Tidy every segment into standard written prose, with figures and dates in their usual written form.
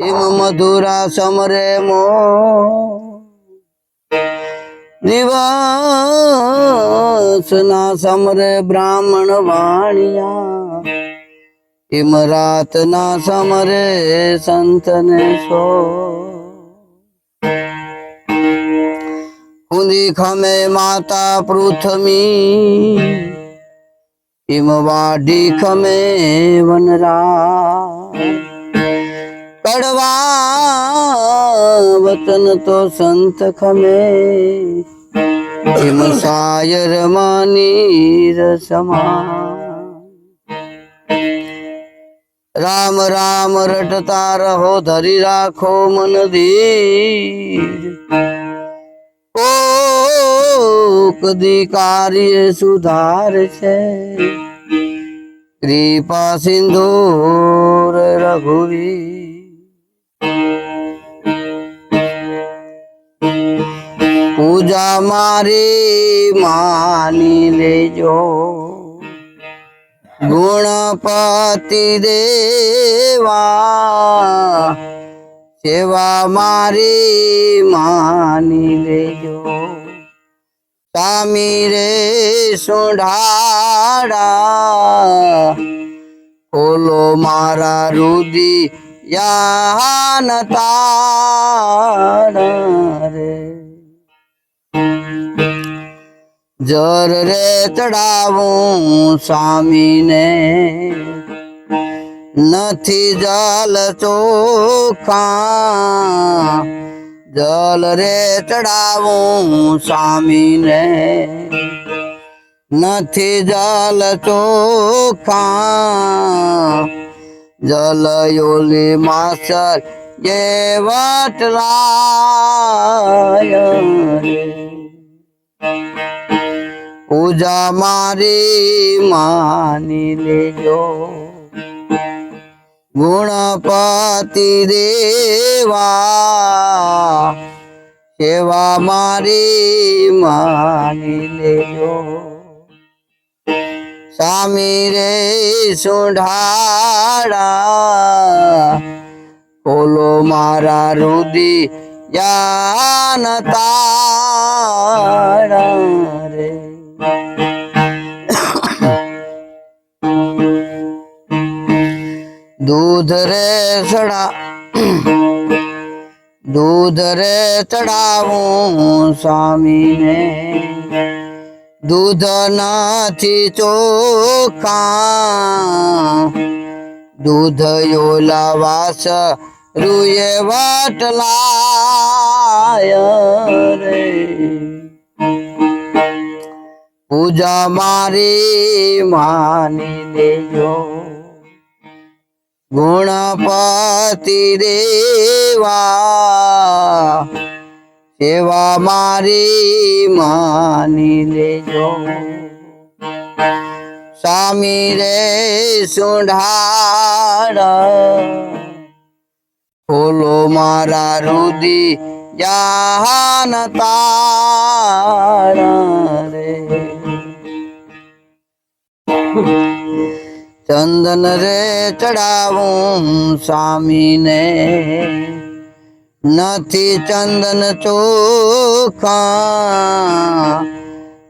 him मधुरा समरे मो दिवस ना समरे ब्राह्मण वाणिया हिम रात ना समरे संत ने सो खुदी खमे माता पृथ्वी हिमवाडी खमे वनरा कड़वा वतन तो संत खमे हिम सायर मानीर समा राम राम रटता रहो धरी राखो मन धीर ओ कदी कार्य सुधार छे कृपा सिंधुर रघुवीर पूजा मारी मानी लेजो गुणपति देवा सेवा मारी मानी लेजो स्वामी रे सुंढाड़ा खोलो मारा रुदी यान ताड़ रे जर रे चढ़ावूं स्वामी ने नथी जल चोखा जल रे चढ़ावूं स्वामी ने नथी जल चोखा जल योली मास्टर ये वटलाय पूजा मारी मानी लेजो गुणपति देवा सेवा मारी मानी लेजो स्वामी रे सुंढाड़ा खोलो मारा रुदी यान ताड़ा रे दूध रे चढ़ावूं स्वामी ने दूध नाथी चोखा दूध योला वास रुए वटलाय रे पूजा मारी मानी लेजो गुणपति देवा सेवा मारी मानी लेजो स्वामी रे सुंढाड़ा खोलो मारा रुदी जान ताड़ा रे चंदन रे चढ़ावूं स्वामी ने नथी चंदन चोखा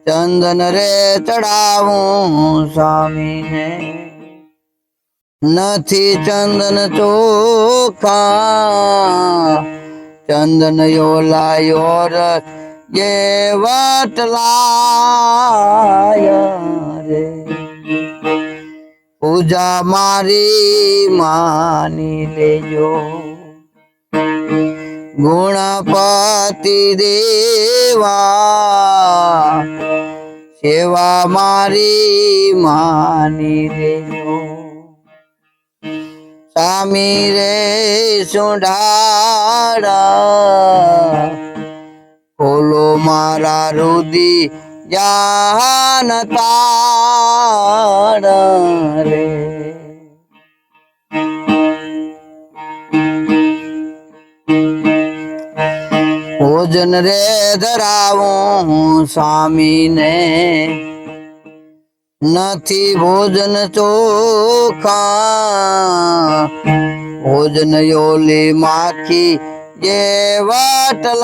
चंदन रे चढ़ावूं स्वामी ने नथी चंदन चोखा चंदन योला योर ये वटलाय रे पूजा मारी मानी लेजो गुणपति देवा सेवा मारी मानी लेजो स्वामी रे सुंढाड़ा खोलो मारा रुदी जान ताड़ रे भोजन रे धरावूं स्वामी ने नथी भोजन चोखा ભોજન યોલી માખી જે વટલાય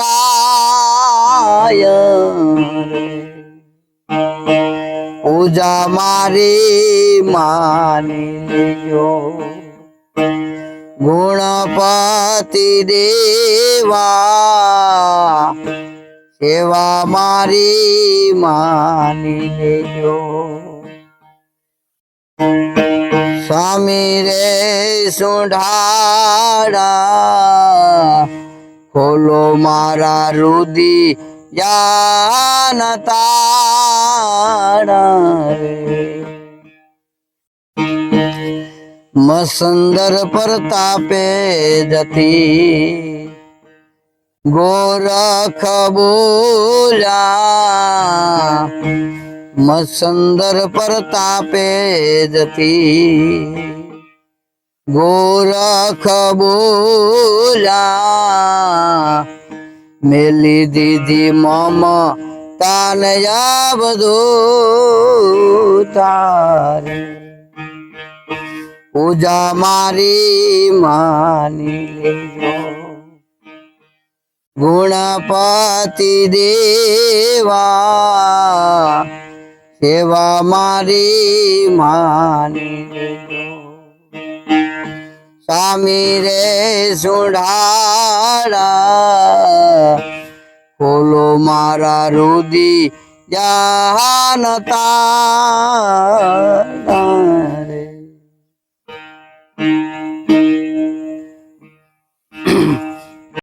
પૂજા મારી માની લેજો ગુણપતિ દેવા સેવા મારી માની લેજો સ્વામી રે સુંઢાડા ખોલો મારા રુધિ યાન તાળા રે મસંદર પ્રતાપે જતી ગોરખ બોલ્યા મસંદર પ્રતાપે જતી ગોરખ બોલ્યા મેલી દીધી મમ તાનયા બધું તારે પૂજા મારી માની લેજો ગુણપતિ દેવા સેવા મારી માની લેજો સ્વામી રે સુંઢાડા ખોલો મારા રુધિ જાન તાળા